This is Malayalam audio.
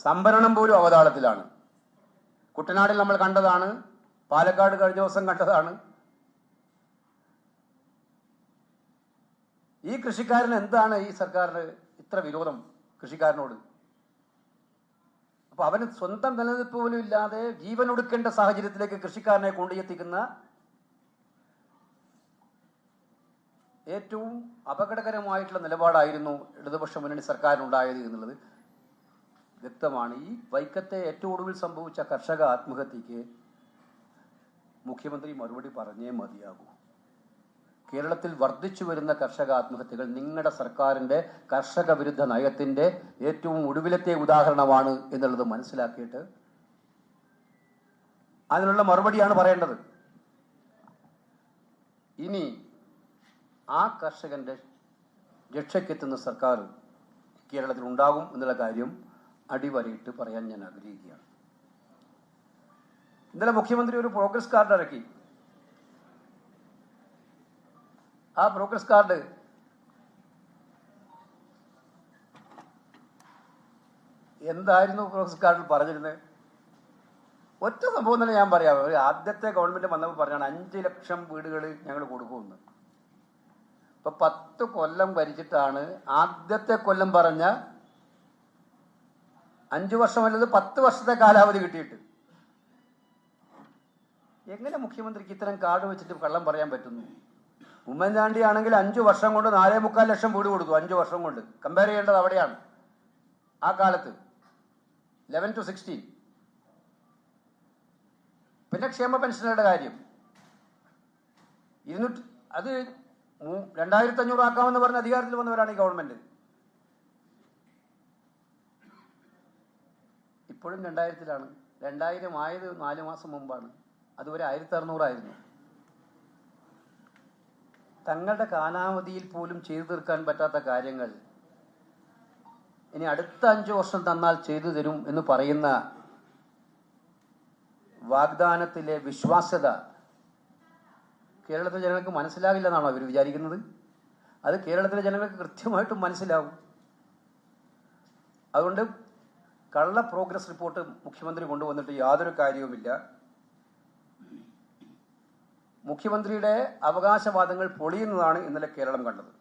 സംഭരണം പോലും അവതാളത്തിലാണ്. കുട്ടനാടിൽ നമ്മൾ കണ്ടതാണ്, പാലക്കാട് കഴിഞ്ഞ ദിവസം കണ്ടതാണ്. ഈ കൃഷിക്കാരന് എന്താണ് ഈ സർക്കാരിന് ഇത്ര വിരോധം കൃഷിക്കാരനോട്? അപ്പൊ അവന് സ്വന്തം നിലനിൽപ്പ് പോലും ഇല്ലാതെ ജീവൻ ഒടുക്കേണ്ട സാഹചര്യത്തിലേക്ക് കൃഷിക്കാരനെ കൊണ്ടുചെത്തിക്കുന്ന ഏറ്റവും അപകടകരമായിട്ടുള്ള നിലപാടായിരുന്നു ഇടതുപക്ഷ മുന്നണി സർക്കാരിനുണ്ടായത് എന്നുള്ളത് വ്യക്തമാണ്. ഈ വൈക്കത്തെ ഏറ്റവും ഒടുവിൽ സംഭവിച്ച കർഷക ആത്മഹത്യക്ക് മുഖ്യമന്ത്രി മറുപടി പറഞ്ഞേ മതിയാകൂ. കേരളത്തിൽ വർദ്ധിച്ചു വരുന്ന കർഷക ആത്മഹത്യകൾ നിങ്ങളുടെ സർക്കാരിന്റെ കർഷക വിരുദ്ധ നയത്തിന്റെ ഏറ്റവും ഒടുവിലത്തെ ഉദാഹരണമാണ് എന്നുള്ളത് മനസ്സിലാക്കിയിട്ട് അതിനുള്ള മറുപടിയാണ് പറയേണ്ടത്. ഇനി ആ കർഷകന്റെ രക്ഷയ്ക്കെത്തുന്ന സർക്കാർ കേരളത്തിൽ ഉണ്ടാകും എന്നുള്ള കാര്യം അടിവരയിട്ട് പറയാൻ ഞാൻ ആഗ്രഹിക്കുകയാണ്. ഇന്നലെ മുഖ്യമന്ത്രി ഒരു പ്രോഗ്രസ് കാർഡ് ഇറക്കി. ആ പ്രോഗ്രസ് കാർഡ് എന്തായിരുന്നു പ്രോഗ്രസ് കാർഡിൽ പറഞ്ഞിരുന്നത്? ഒറ്റ സംഭവം തന്നെ ഞാൻ പറയാം. ഒരു ആദ്യത്തെ ഗവൺമെന്റ് വന്നപ്പോൾ പറഞ്ഞാണ് 5 ലക്ഷം വീടുകൾ ഞങ്ങൾ കൊടുക്കുമെന്ന്. ഇപ്പൊ 10 കൊല്ലം ഭരിച്ചിട്ടാണ് ആദ്യത്തെ കൊല്ലം പറഞ്ഞ 5 വർഷമല്ലത് 10 വർഷത്തെ കാലാവധി കിട്ടിയിട്ട് എങ്ങനെ മുഖ്യമന്ത്രിക്ക് ഇത്തരം കാർഡ് വെച്ചിട്ട് കള്ളം പറയാൻ പറ്റുന്നു? ഉമ്മൻചാണ്ടി ആണെങ്കിൽ 5 വർഷം കൊണ്ട് 4.25 ലക്ഷം വീട് കൊടുത്തു. 5 വർഷം കൊണ്ട് കമ്പയർ ചെയ്യേണ്ടത് അവിടെയാണ്. ആ കാലത്ത് 11 to 16. പിന്നെ ക്ഷേമ പെൻഷനുകളുടെ കാര്യം 200, അത് 2500 ആക്കാമെന്ന് പറഞ്ഞ അധികാരത്തിൽ വന്നവരാണ് ഈ ഗവൺമെന്റ്. ഇപ്പോഴും 2000-ലാണ്. 2000 ആയത് 4 മാസം മുമ്പാണ്. അതുവരെ 1600 ആയിരുന്നു. തങ്ങളുടെ കാലാവധിയിൽ പോലും ചെയ്തു തീർക്കാൻ പറ്റാത്ത കാര്യങ്ങൾ ഇനി അടുത്ത 5 വർഷം തന്നാൽ ചെയ്തു തരും എന്ന് പറയുന്ന വാഗ്ദാനത്തിലെ വിശ്വാസ്യത കേരളത്തിലെ ജനങ്ങൾക്ക് മനസ്സിലാകില്ല എന്നാണോ അവർ വിചാരിക്കുന്നത്? അത് കേരളത്തിലെ ജനങ്ങൾക്ക് കൃത്യമായിട്ടും മനസ്സിലാവും. അതുകൊണ്ട് കള്ള പ്രോഗ്രസ് റിപ്പോർട്ട് മുഖ്യമന്ത്രി കൊണ്ടുവന്നിട്ട് യാതൊരു കാര്യവുമില്ല. മുഖ്യമന്ത്രിയുടെ അവകാശവാദങ്ങൾ പൊളിയുന്നതാണ് ഇന്നലെ കേരളം കണ്ടത്.